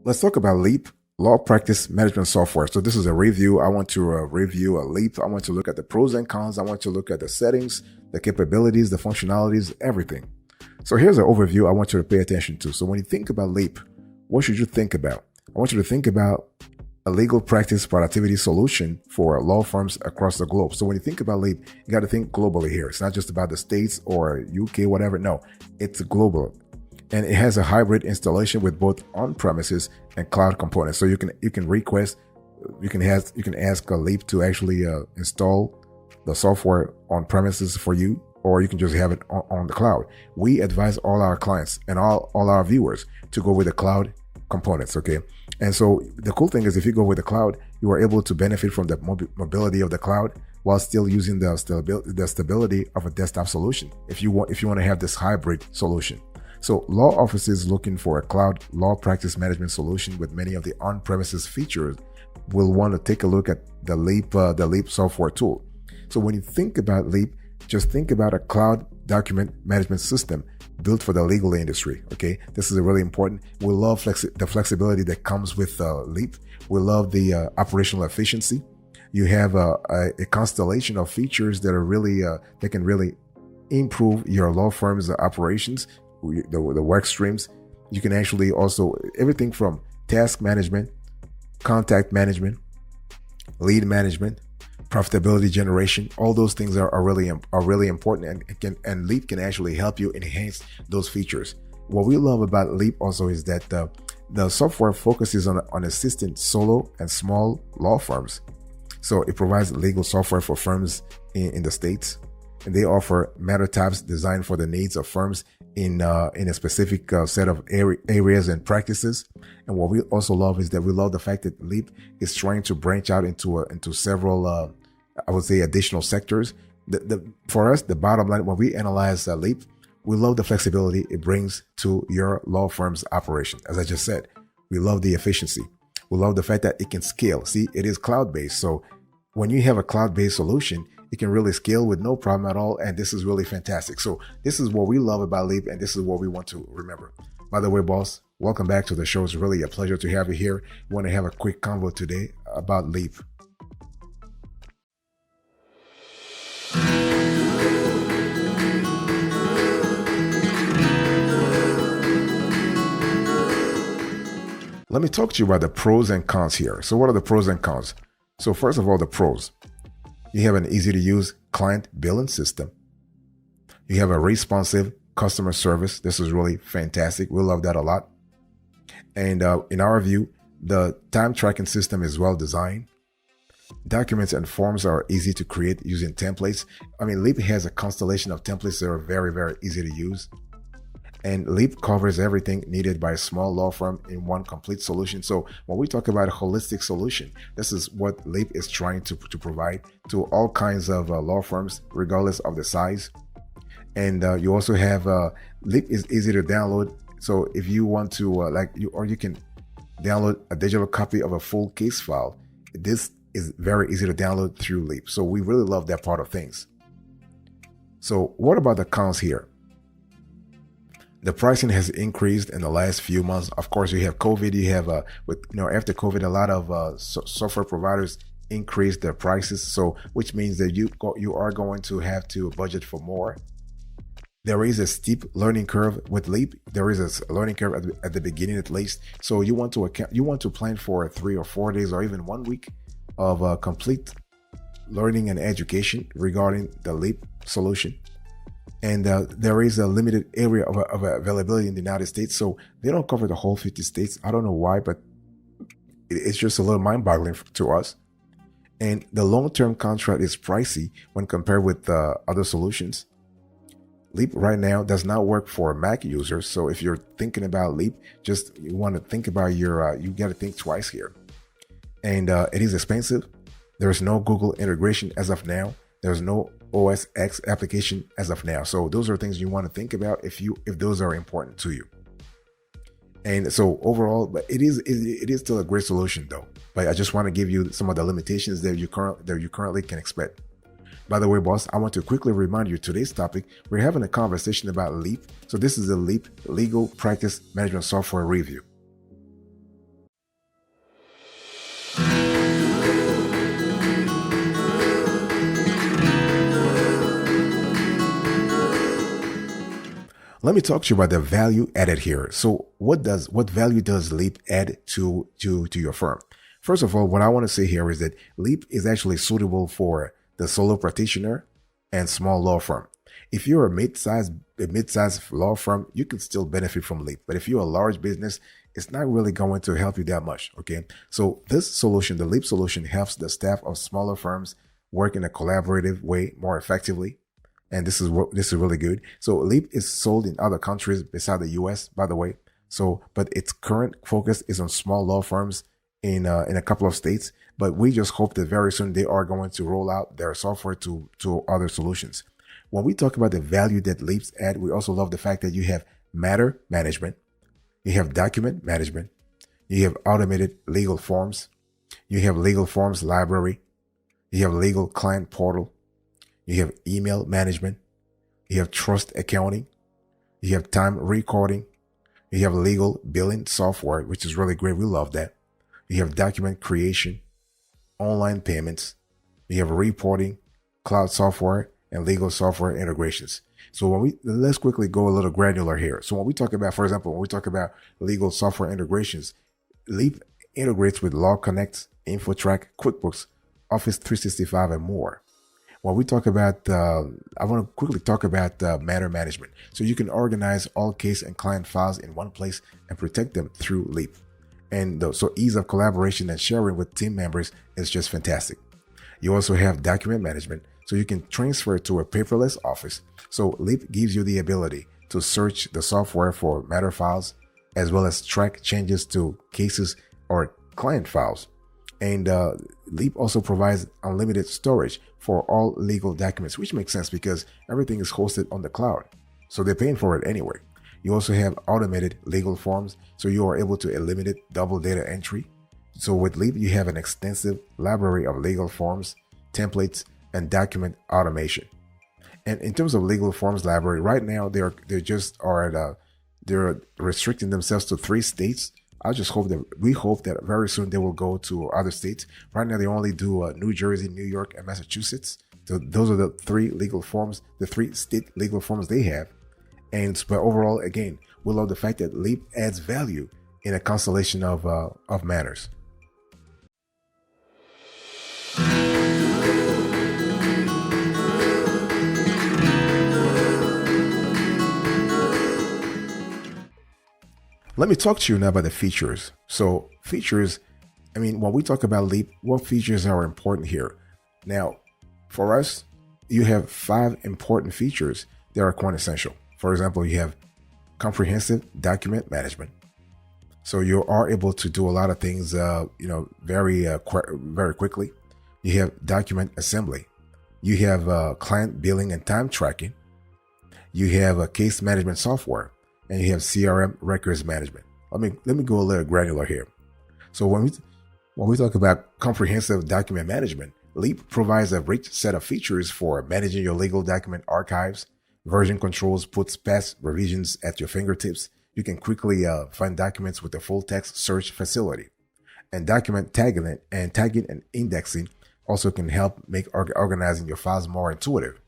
let's talk about Leap, law practice management software. So this is a review. I want to review a Leap. I want to look at the pros and cons. I want to look at the settings, the capabilities, the functionalities, everything. So here's an overview I want you to pay attention to. So when you think about Leap, what should you think about? I want you to think about a legal practice productivity solution for law firms across the globe. So when you think about Leap, you got to think globally here. It's not just about the States or UK, whatever. No, it's global. And it has a hybrid installation with both on-premises and cloud components. So you can ask a Leap to actually install the software on premises for you, or you can just have it on the cloud. We advise all our clients and all our viewers to go with the cloud components, okay? And so the cool thing is, if you go with the cloud, you are able to benefit from the mobility of the cloud while still using the stability of a desktop solution if you want to have this hybrid solution. So law offices looking for a cloud law practice management solution with many of the on-premises features will want to take a look at the Leap software tool. So when you think about Leap, just think about a cloud document management system built for the legal industry. Okay, this is really important. We love the flexibility that comes with Leap. We love the operational efficiency. You have a constellation of features that are really that can really improve your law firm's operations. The work streams. You can actually also everything from task management, contact management, lead management, profitability generation. All those things are really important, and Leap can actually help you enhance those features. What we love about Leap also is that the software focuses on assisting solo and small law firms. So it provides legal software for firms in the States, and they offer matter types designed for the needs of firms in a specific set of areas and practices. And what we also love is that we love the fact that Leap is trying to branch out into several, I would say, additional sectors. For us, the bottom line, when we analyze Leap, we love the flexibility it brings to your law firm's operation. As I just said, we love the efficiency. We love the fact that it can scale. See, it is cloud-based. So when you have a cloud-based solution, it can really scale with no problem at all. And this is really fantastic. So this is what we love about Leap, and this is what we want to remember. By the way, boss, welcome back to the show. It's really a pleasure to have you here. We want to have a quick convo today about Leap. Let me talk to you about the pros and cons here. So what are the pros and cons? So first of all, the pros. You have an easy to use client billing system. You have a responsive customer service. This is really fantastic. We love that a lot. And in our view, the time tracking system is well designed. Documents and forms are easy to create using templates. I mean, Leap has a constellation of templates that are very, very easy to use. And Leap covers everything needed by a small law firm in one complete solution. So when we talk about a holistic solution, this is what Leap is trying to provide to all kinds of law firms, regardless of the size. And you also have Leap is easy to download. So if you want to you can download a digital copy of a full case file. This is very easy to download through Leap. So we really love that part of things. So what about the cons here? The pricing has increased in the last few months. Of course, you have COVID. You have after COVID, a lot of software providers increased their prices. So, which means that you are going to have to budget for more. There is a steep learning curve with Leap. There is a learning curve at the beginning, at least. So you want to plan for 3 or 4 days or even 1 week of complete learning and education regarding the Leap solution. And there is a limited area of availability in the United States. So they don't cover the whole 50 states. I don't know why, but it's just a little mind-boggling to us. And the long-term contract is pricey when compared with other solutions. Leap right now does not work for Mac users. So if you're thinking about Leap, you want to think about you got to think twice here. And it is expensive. There's no Google integration as of now. There's no OS X application as of now. So those are things you want to think about if those are important to you. And so overall, but it is still a great solution though. But I just want to give you some of the limitations that you currently can expect. By the way, boss, I want to quickly remind you today's topic, we're having a conversation about Leap. So this is the Leap Legal Practice Management Software Review. Let me talk to you about the value added here. So what value does Leap add to your firm? First of all, what I want to say here is that Leap is actually suitable for the solo practitioner and small law firm. If you're a mid-sized law firm, you can still benefit from Leap. But if you're a large business, it's not really going to help you that much. Okay. So this solution, the Leap solution, helps the staff of smaller firms work in a collaborative way more effectively. And this is really good. So Leap is sold in other countries beside the US, by the way. So, but its current focus is on small law firms in a couple of states. But we just hope that very soon they are going to roll out their software to other solutions. When we talk about the value that Leaps add, we also love the fact that you have matter management, you have document management, you have automated legal forms, you have legal forms library, you have legal client portal, you have email management, you have trust accounting, you have time recording, you have legal billing software, which is really great. We love that. You have document creation, online payments, you have reporting, cloud software, and legal software integrations. So let's quickly go a little granular here. So when we talk about, for example, when we talk about legal software integrations, Leap integrates with Law Connect, InfoTrack, QuickBooks, Office 365, and more. When we talk about, I want to quickly talk about matter management. So you can organize all case and client files in one place and protect them through Leap. And so ease of collaboration and sharing with team members is just fantastic. You also have document management, so you can transfer to a paperless office. So Leap gives you the ability to search the software for matter files, as well as track changes to cases or client files. And Leap also provides unlimited storage for all legal documents, which makes sense because everything is hosted on the cloud. So they're paying for it anyway. You also have automated legal forms, so you are able to eliminate double data entry. So with Leap, you have an extensive library of legal forms, templates, and document automation. And in terms of legal forms library, right now they're restricting themselves to 3 states. We hope that very soon they will go to other states. Right now they only do New Jersey, New York, and Massachusetts. So those are the 3 legal forms, the 3 state legal forms they have. But overall, again, we love the fact that Leap adds value in a constellation of matters. Let me talk to you now about the features. So features, when we talk about Leap, what features are important here? Now, for us, you have 5 important features that are quintessential. For example, you have comprehensive document management. So you are able to do a lot of things, very quickly. You have document assembly. You have client billing and time tracking. You have a case management software, and you have CRM records management. Let me go a little granular here. So when we talk about comprehensive document management, Leap provides a rich set of features for managing your legal document archives. Version controls puts past revisions at your fingertips. You can quickly find documents with a full text search facility. And document tagging and indexing also can help make organizing your files more intuitive.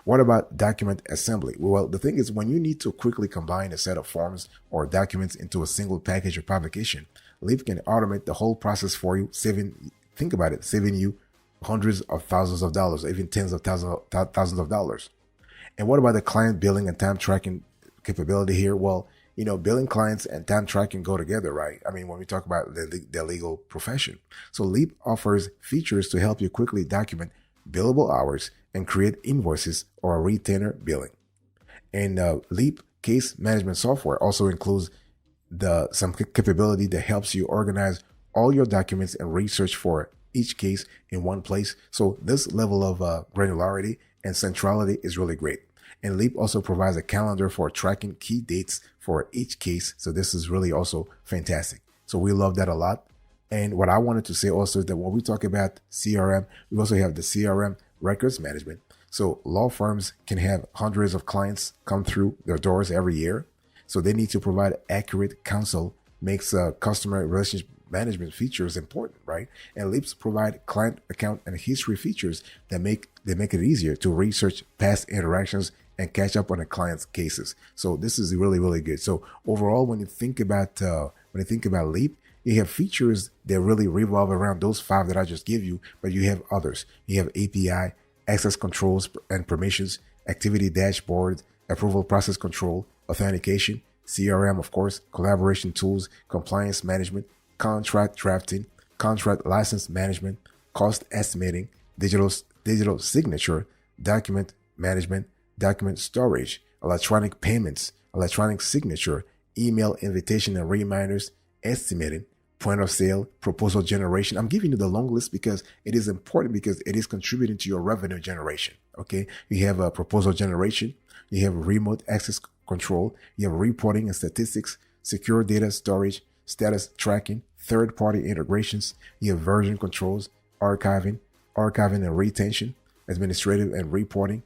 What about document assembly? Well, the thing is, when you need to quickly combine a set of forms or documents into a single package or publication, Leap can automate the whole process for you, saving you hundreds of thousands of dollars, even tens of thousands of dollars. And what about the client billing and time tracking capability here? Well, billing clients and time tracking go together, right? When we talk about the legal profession. So Leap offers features to help you quickly document billable hours and create invoices or retainer billing. And Leap case management software also includes some capability that helps you organize all your documents and research for each case in one place. So this level of granularity and centrality is really great. And Leap also provides a calendar for tracking key dates for each case. So this is really also fantastic. So we love that a lot. And what I wanted to say also is that when we talk about CRM, we also have the CRM records management. So law firms can have hundreds of clients come through their doors every year. So they need to provide accurate counsel, makes customer relationship management features important, right? And Leaps provide client account and history features that make it easier to research past interactions and catch up on the client's cases. So this is really, really good. So overall, when you think about Leap, you have features that really revolve around those 5 that I just gave you, but you have others. You have API, access controls and permissions, activity dashboard, approval process control, authentication, CRM, of course, collaboration tools, compliance management, contract drafting, contract license management, cost estimating, digital signature, document management, document storage, electronic payments, electronic signature, email invitation and reminders, estimating, point of sale, proposal generation. I'm giving you the long list because it is important, because it is contributing to your revenue generation. Okay. You have a proposal generation. You have remote access control. You have reporting and statistics, secure data storage, status tracking, third-party integrations. You have version controls, archiving and retention, administrative and reporting.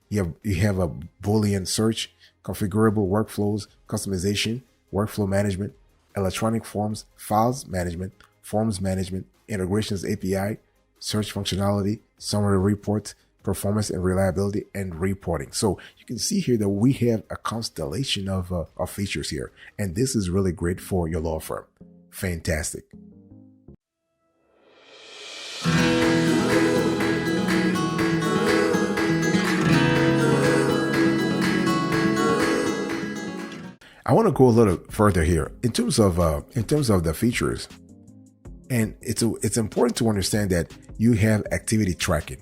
You have a Boolean search, configurable workflows, customization, workflow management, electronic forms, files management, forms management, integrations API, search functionality, summary reports, performance and reliability, and reporting. So you can see here that we have a constellation of features here, and this is really great for your law firm. Fantastic. I want to go a little further here in terms of the features, and it's important to understand that you have activity tracking,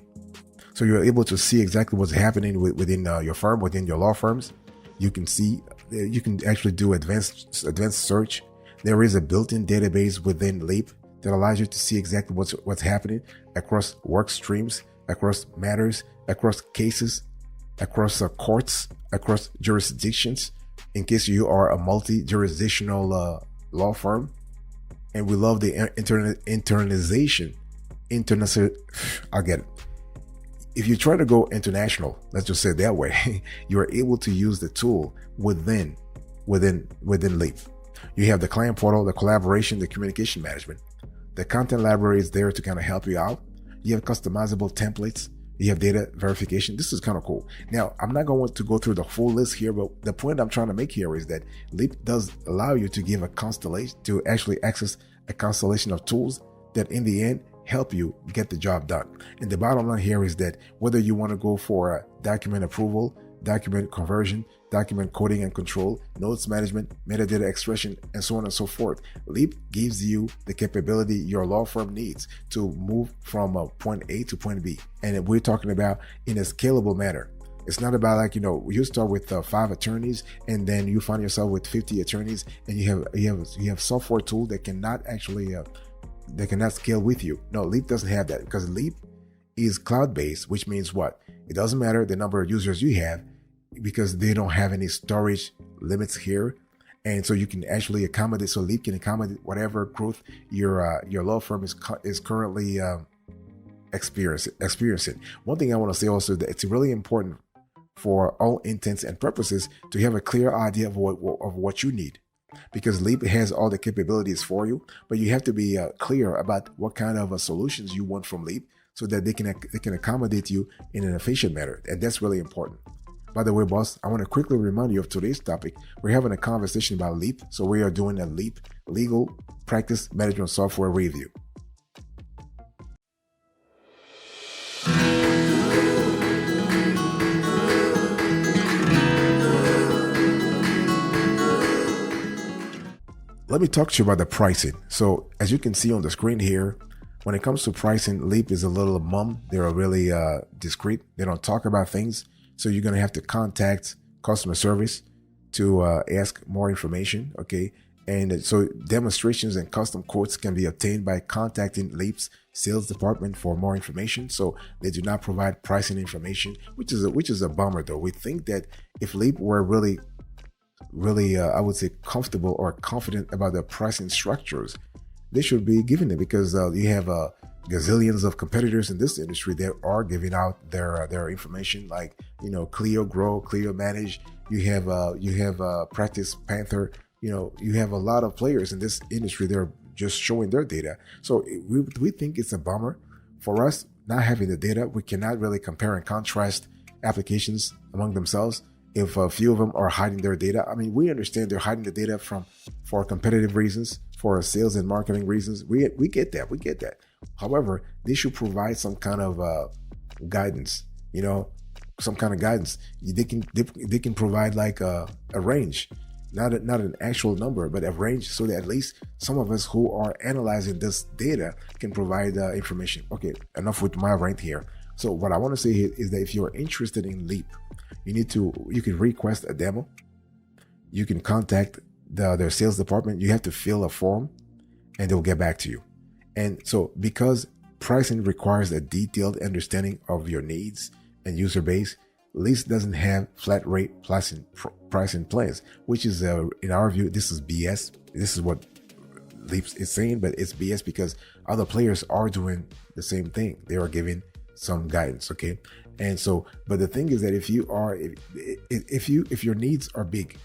so you're able to see exactly what's happening within your firm, within your law firms. You can see, you can actually do advanced search. There is a built-in database within Leap that allows you to see exactly what's happening across work streams, across matters, across cases, across courts, across jurisdictions, in case you are a multi-jurisdictional law firm. And we love the internalization. I'll get it. If you try to go international, let's just say it that way, you are able to use the tool within Leap. You have the client portal, the collaboration, the communication management. The content library is there to kind of help you out. You have customizable templates. You have data verification. This is kind of cool. Now, I'm not going to go through the full list here, but the point I'm trying to make here is that Leap does allow you to give a constellation, to actually access a constellation of tools that in the end help you get the job done. And the bottom line here is that whether you want to go for a document approval, document conversion, document coding and control, notes management, metadata extraction, and so on and so forth, Leap gives you the capability your law firm needs to move from point A to point B. And we're talking about in a scalable manner. It's not about like, you start with 5 attorneys and then you find yourself with 50 attorneys, and you have software tool that cannot actually they cannot scale with you. No, Leap doesn't have that, because Leap is cloud-based, which means what? It doesn't matter the number of users you have, because they don't have any storage limits here. And so you can actually accommodate, so Leap can accommodate whatever growth your law firm is currently experiencing. One thing I want to say also, that it's really important for all intents and purposes to have a clear idea of what you need, because Leap has all the capabilities for you, but you have to be clear about what kind of solutions you want from Leap, so that they can accommodate you in an efficient manner. And that's really important. By the way, boss, I want to quickly remind you of today's topic. We're having a conversation about Leap, so we are doing a Leap legal practice management software review. Let me talk to you about the pricing. So as you can see on the screen here, when it comes to pricing, Leap is a little mum. They're really discreet. They don't talk about things. So you're going to have to contact customer service to ask more information. Okay. And so demonstrations and custom quotes can be obtained by contacting Leap's sales department for more information. So they do not provide pricing information, which is a bummer though. We think that if Leap were really, I would say, comfortable or confident about their pricing structures, they should be giving it, because you have gazillions of competitors in this industry that are giving out their information, like Clio Grow, Clio Manage. You have Practice Panther. You have a lot of players in this industry. They're just showing their data. So we think it's a bummer for us not having the data. We cannot really compare and contrast applications among themselves, if a few of them are hiding their data, I mean, we understand they're hiding the data for competitive reasons, for sales and marketing reasons. We get that. We get that. However, they should provide some kind of guidance, some kind of guidance. They can provide like a range, not an actual number, but a range, so that at least some of us who are analyzing this data can provide information. Okay, enough with my rant here. So what I want to say here is that if you're interested in Leap, you can request a demo. You can contact their sales department. You have to fill a form and they'll get back to you. And so because pricing requires a detailed understanding of your needs and user base, Leap doesn't have flat rate pricing plans, which is, in our view, this is BS. This is what Leap is saying, but it's BS because other players are doing the same thing. They are giving some guidance, okay? And so, but the thing is that if your needs are big,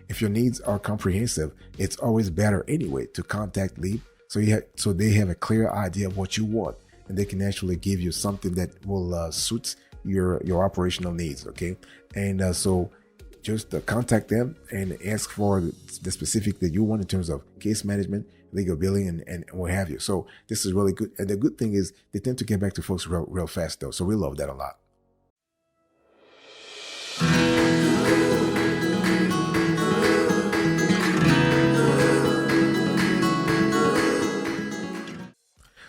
if your needs are comprehensive, it's always better anyway to contact Leap, so they have a clear idea of what you want, and they can actually give you something that will suit your operational needs, okay? And so just contact them and ask for the specific that you want in terms of case management, legal billing, and what have you. So this is really good. And the good thing is they tend to get back to folks real fast though. So we love that a lot.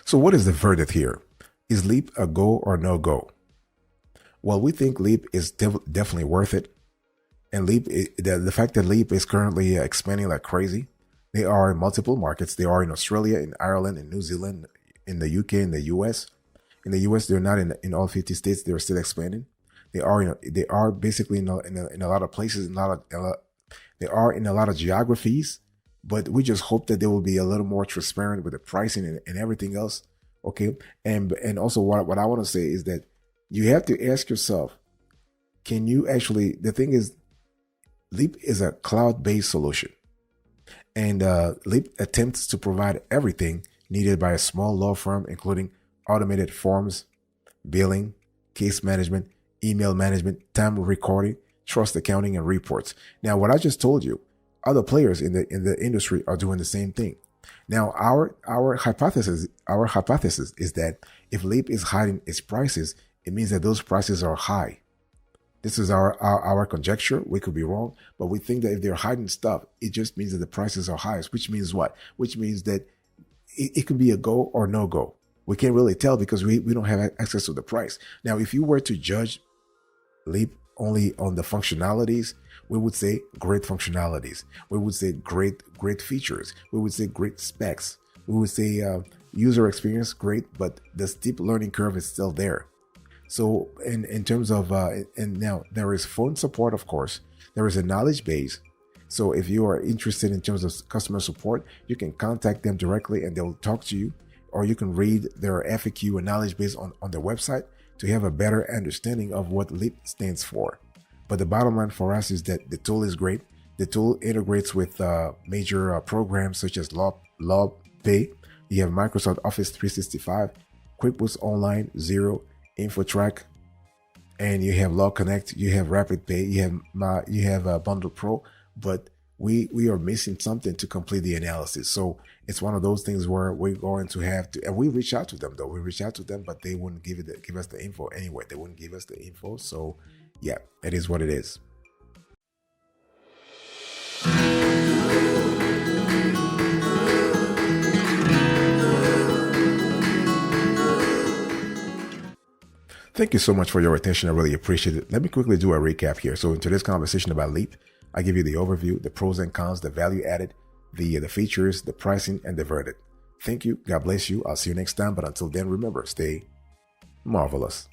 So what is the verdict here? Is Leap a go or no go? Well, we think Leap is definitely worth it. And Leap, the fact that Leap is currently expanding like crazy. They are in multiple markets. They are in Australia, in Ireland, in New Zealand, in the UK, in the US. In the US, they're not in all 50 states. They're still expanding. They are basically in a lot of places. They are in a lot of geographies. But we just hope that they will be a little more transparent with the pricing and everything else. Okay. And also what I want to say is that you have to ask yourself, the thing is, Leap is a cloud-based solution. And Leap attempts to provide everything needed by a small law firm, including automated forms, billing, case management, email management, time recording, trust accounting, and reports. Now, what I just told you, other players in the industry are doing the same thing. Now, our hypothesis is that if Leap is hiding its prices, it means that those prices are high. This is our conjecture. We could be wrong, but we think that if they're hiding stuff, it just means that the prices are highest, which means what? Which means that it could be a go or no go. We can't really tell because we don't have access to the price. Now, if you were to judge Leap only on the functionalities, we would say great functionalities. We would say great features. We would say great specs. We would say user experience, great, but the steep learning curve is still there. So in terms of, and now there is phone support, of course. There is a knowledge base. So if you are interested in terms of customer support, you can contact them directly and they'll talk to you, or you can read their FAQ and knowledge base on their website to have a better understanding of what Leap stands for. But the bottom line for us is that the tool is great. The tool integrates with major programs such as LawPay. You have Microsoft Office 365, QuickBooks Online, Xero, InfoTrack, and you have Law Connect, you have Rapid Pay, you have Bundle Pro, but we are missing something to complete the analysis. So it's one of those things where we're going to have to, and we reach out to them though. We reach out to them, but they wouldn't give us the info anyway. They wouldn't give us the info. So yeah, it is what it is. Thank you so much for your attention. I really appreciate it. Let me quickly do a recap here. So in today's conversation about Leap, I give you the overview, the pros and cons, the value added, the features, the pricing, and the verdict. Thank you. God bless you. I'll see you next time. But until then, remember, stay marvelous.